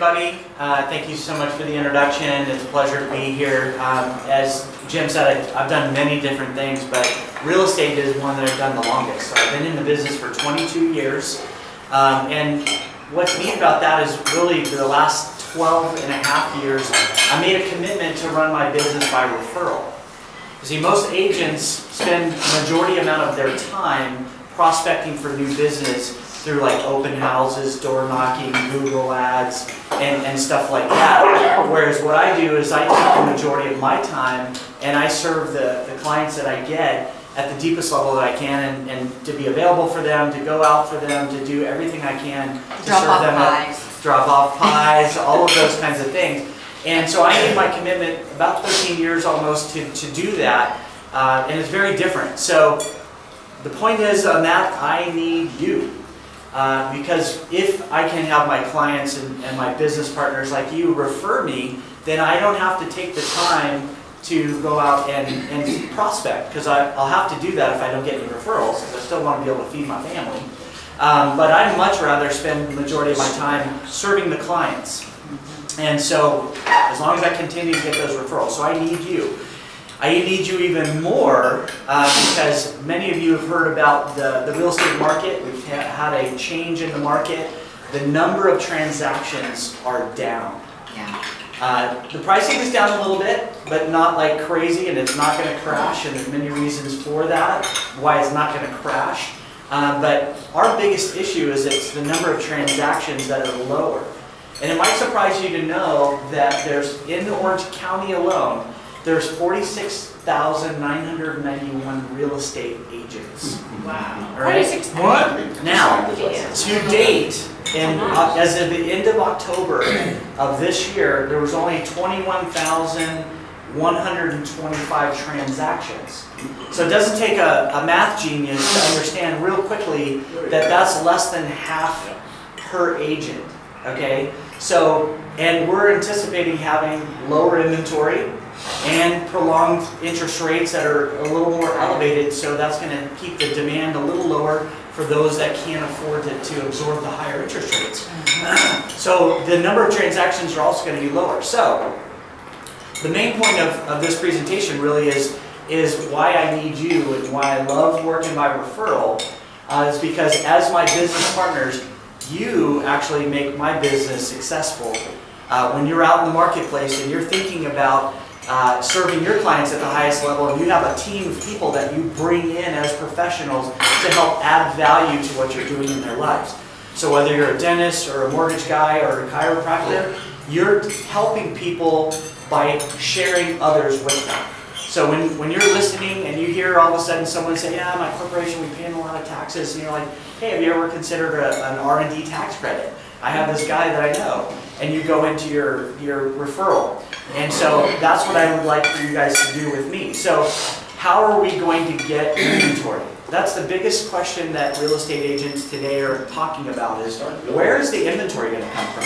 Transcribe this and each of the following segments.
everybody. Thank you so much for the introduction. It's a pleasure to be here. As Jim said, I've done many different things, but real estate is one that I've done the longest. So I've been in the business for 22 years. And what's neat about that is really the last 12 and a half years, I made a commitment to run my business by referral. You see, most agents spend the majority amount of their time prospecting for new business through like open houses, door knocking, Google ads, and stuff like that. Whereas what I do is I take the majority of my time and I serve the clients that I get at the deepest level that I can and to be available for them, to go out for them, to do everything I can to serve them, drop off pies, all of those kinds of things. And so I made my commitment about 13 years almost to do that, and it's very different. So the point is on that, I need you. Because if I can have my clients and my business partners like you refer me, then I don't have to take the time to go out and prospect, because I'll have to do that if I don't get any referrals, because I still want to be able to feed my family. But I'd much rather spend the majority of my time serving the clients. And so as long as I continue to get those referrals, so I need you. I need you even more because many of you have heard about the real estate market. We've had a change in the market. The number of transactions are down. Yeah. The pricing is down a little bit, but not like crazy, and it's not going to crash, and there's many reasons for that, why it's not going to crash. But our biggest issue is it's the number of transactions that are lower. And it might surprise you to know that there's, in Orange County alone, there's 46,991 real estate agents. Wow. All right? What? Now, to date, as of the end of October of this year, there was only 21,125 transactions. So it doesn't take a math genius to understand real quickly that that's less than half per agent. Okay? So, and we're anticipating having lower inventory and prolonged interest rates that are a little more elevated, so that's going to keep the demand a little lower for those that can't afford to absorb the higher interest rates. So the number of transactions are also going to be lower. So the main point of this presentation really is why I need you and why I love working by referral is because as my business partners, you actually make my business successful. When you're out in the marketplace and you're thinking about serving your clients at the highest level, and you have a team of people that you bring in as professionals to help add value to what you're doing in their lives. So whether you're a dentist or a mortgage guy or a chiropractor, you're helping people by sharing others with them. So when you're listening and you hear all of a sudden someone say, yeah, my corporation, we pay a lot of taxes, and you're like, hey, have you ever considered an R&D tax credit? I have this guy that I know. And you go into your referral. And so that's what I would like for you guys to do with me. So how are we going to get inventory? That's the biggest question that real estate agents today are talking about is, where is the inventory going to come from?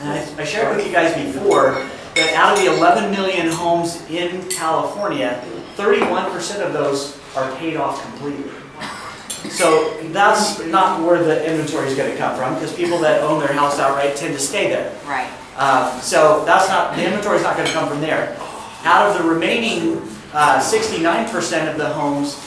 And I shared with you guys before that out of the 11 million homes in California, 31% of those are paid off completely. So that's not where the inventory is going to come from, because people that own their house outright tend to stay there. Right. So that's not, the inventory is not going to come from there. Out of the remaining 69% of the homes,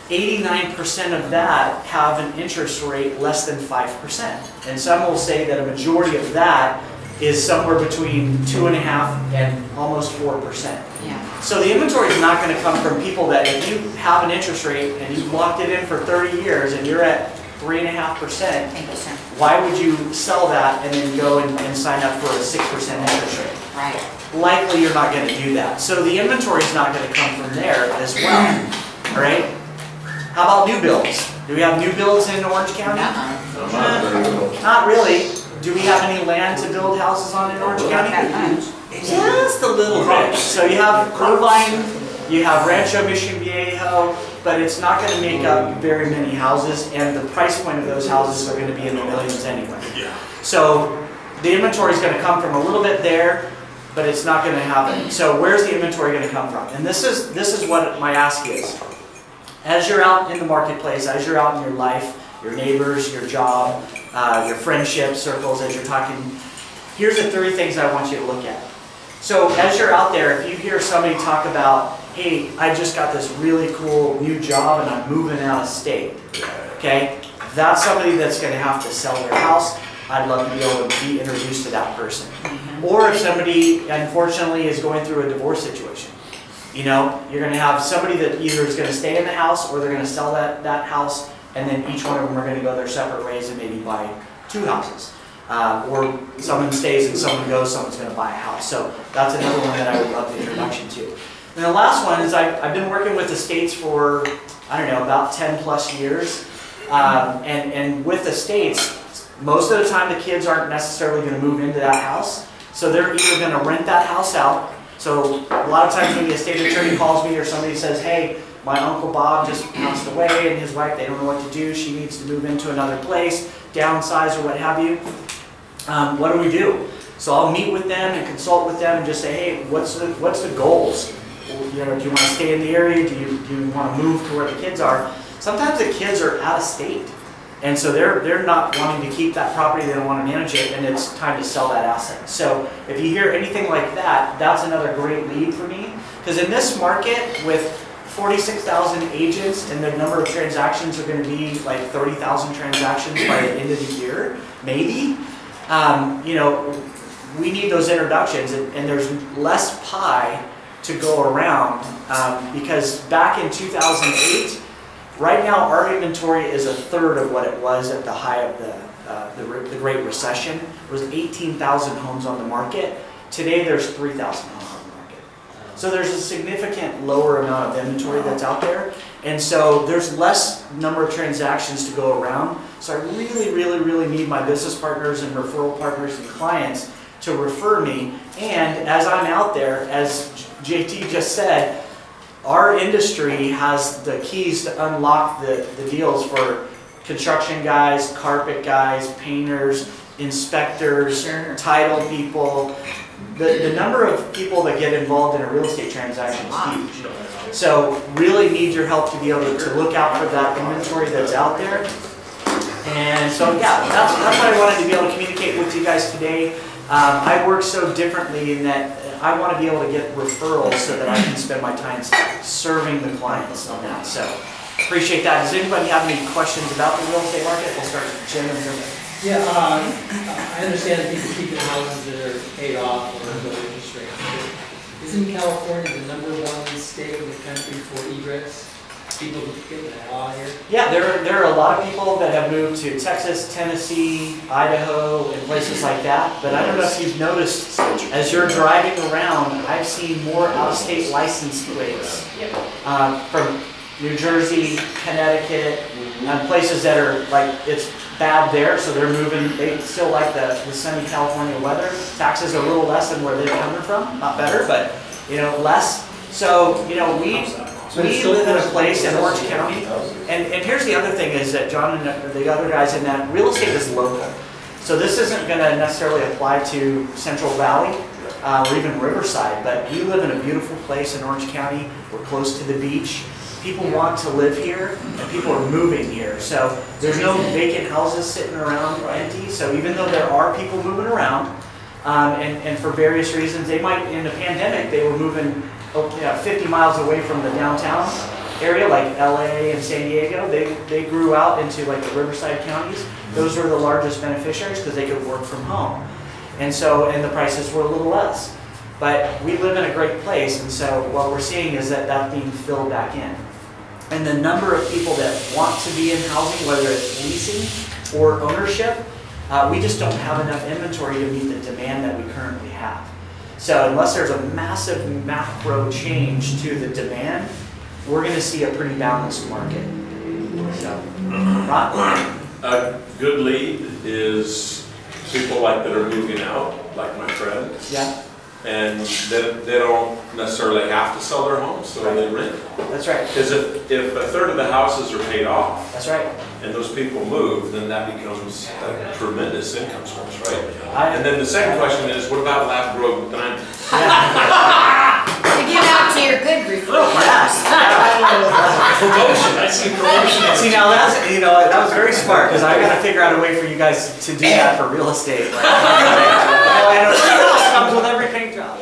89% of that have an interest rate less than 5%. And some will say that a majority of that is somewhere between 2.5% and almost 4%. Yeah. So the inventory is not going to come from people that, if you have an interest rate and you've locked it in for 30 years and you're at 3.5%, why would you sell that and then go and sign up for a 6% interest rate? Right. Likely you're not going to do that. So the inventory is not going to come from there as well. All right? How about new builds? Do we have new builds in Orange County? Not really. Do we have any land to build houses on in Orange County? Just a little bit. So you have Irvine, you have Rancho Mission Viejo, but it's not going to make up very many houses, and the price point of those houses are going to be in the millions anyway. So the inventory is going to come from a little bit there, but it's not going to happen. So where's the inventory going to come from? And this is what my ask is. As you're out in the marketplace, as you're out in your life, your neighbors, your job, your friendship circles, as you're talking, here's the 3 things I want you to look at. So as you're out there, if you hear somebody talk about, hey, I just got this really cool new job and I'm moving out of state, okay? That's somebody that's going to have to sell their house. I'd love to be able to be introduced to that person. Or if somebody, unfortunately, is going through a divorce situation. You know, you're going to have somebody that either is going to stay in the house or they're going to sell that house, and then each one of them are going to go their separate ways and maybe buy 2 houses. Or someone stays and someone goes, someone's going to buy a house. So that's another one that I would love the introduction to. And the last one is I've been working with estates for, I don't know, about 10 plus years. And with estates, most of the time the kids aren't necessarily going to move into that house. So they're either going to rent that house out. So a lot of times when the estate attorney calls me or somebody says, hey, my Uncle Bob just passed away and his wife, they don't know what to do. She needs to move into another place, downsize or what have you. What do we do? So I'll meet with them and consult with them and just say, hey, what's the goals? You know, do you want to stay in the area? Do you want to move to where the kids are? Sometimes the kids are out of state. And so they're not wanting to keep that property, they don't want to manage it, and it's time to sell that asset. So if you hear anything like that, that's another great lead for me. Because in this market with 46,000 agents and the number of transactions are going to be like 30,000 transactions by the end of the year, maybe, you know, we need those introductions, and there's less pie to go around because back in 2008, right now, our inventory is 1/3 of what it was at the height of the Great Recession. It was 18,000 homes on the market. Today, there's 3,000 homes on the market. So there's a significant lower amount of inventory that's out there. And so there's less number of transactions to go around. So I really, really, really need my business partners and referral partners and clients to refer me. And as I'm out there, as JT just said, our industry has the keys to unlock the deals for construction guys, carpet guys, painters, inspectors, title people. The number of people that get involved in a real estate transaction is huge. So really need your help to be able to look out for that inventory that's out there. And so yeah, that's what I wanted to be able to communicate with you guys today. I work so differently in that I want to be able to get referrals so that I can spend my time serving the clients on that. So appreciate that. Does anybody have any questions about the real estate market? We'll start with Jim and Jim. Yeah, I understand that people keep in houses that are paid off or low interest rates. Isn't California the #1 state in the country for egress? People get the hell out of here? Yeah, there are a lot of people that have moved to Texas, Tennessee, Idaho, and places like that. But I don't know if you've noticed, as you're driving around, I've seen more out-of-state license plates from New Jersey, Connecticut, and places that are like, it's bad there, so they're moving. They still like the sunny California weather. Taxes are a little less than where they're coming from. Not better, but you know, less. So, you know, we live in a place in Orange County, and here's the other thing is that John and the other guys in that real estate is local. So this isn't going to necessarily apply to Central Valley or even Riverside, but we live in a beautiful place in Orange County. We're close to the beach. People want to live here, and people are moving here. So there's no vacant houses sitting around empty. So even though there are people moving around, and for various reasons, they might, in the pandemic, they were moving 50 miles away from the downtown area, like LA and San Diego. They grew out into like the Riverside counties. Those were the largest beneficiaries because they could work from home. And the prices were a little less. But we live in a great place, and so what we're seeing is that being filled back in. And the number of people that want to be in housing, whether it's leasing or ownership, we just don't have enough inventory to meet the demand that we currently have. So unless there's a massive macro change to the demand, we're going to see a pretty balanced market. So, Ron? A good lead is people like that are moving out, like my friend. Yeah. And they don't necessarily have to sell their homes, so they rent. That's right. Because if 1/3 of the houses are paid off, That's right. and those people move, then that becomes a tremendous income source, right? And then the second question is, what about lab-grown diamonds? Yeah. To Give out to your good referrals. Promotion, I see promotion. See, now that's, that was very smart, because I gotta figure out a way for you guys to do that for real estate. Like, I know, it comes with every paint job.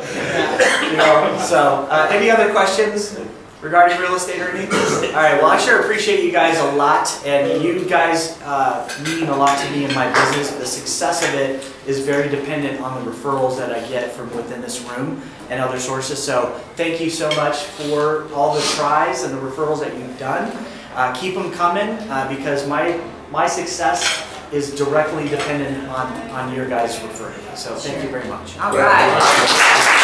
So, any other questions regarding real estate or anything? All right, well, I sure appreciate you guys a lot, and you guys mean a lot to me in my business. The success of it is very dependent on the referrals that I get from within this room and other sources. So thank you so much for all the tries and the referrals that you've done. Keep them coming, because my success is directly dependent on your guys referring. So thank you very much. All right.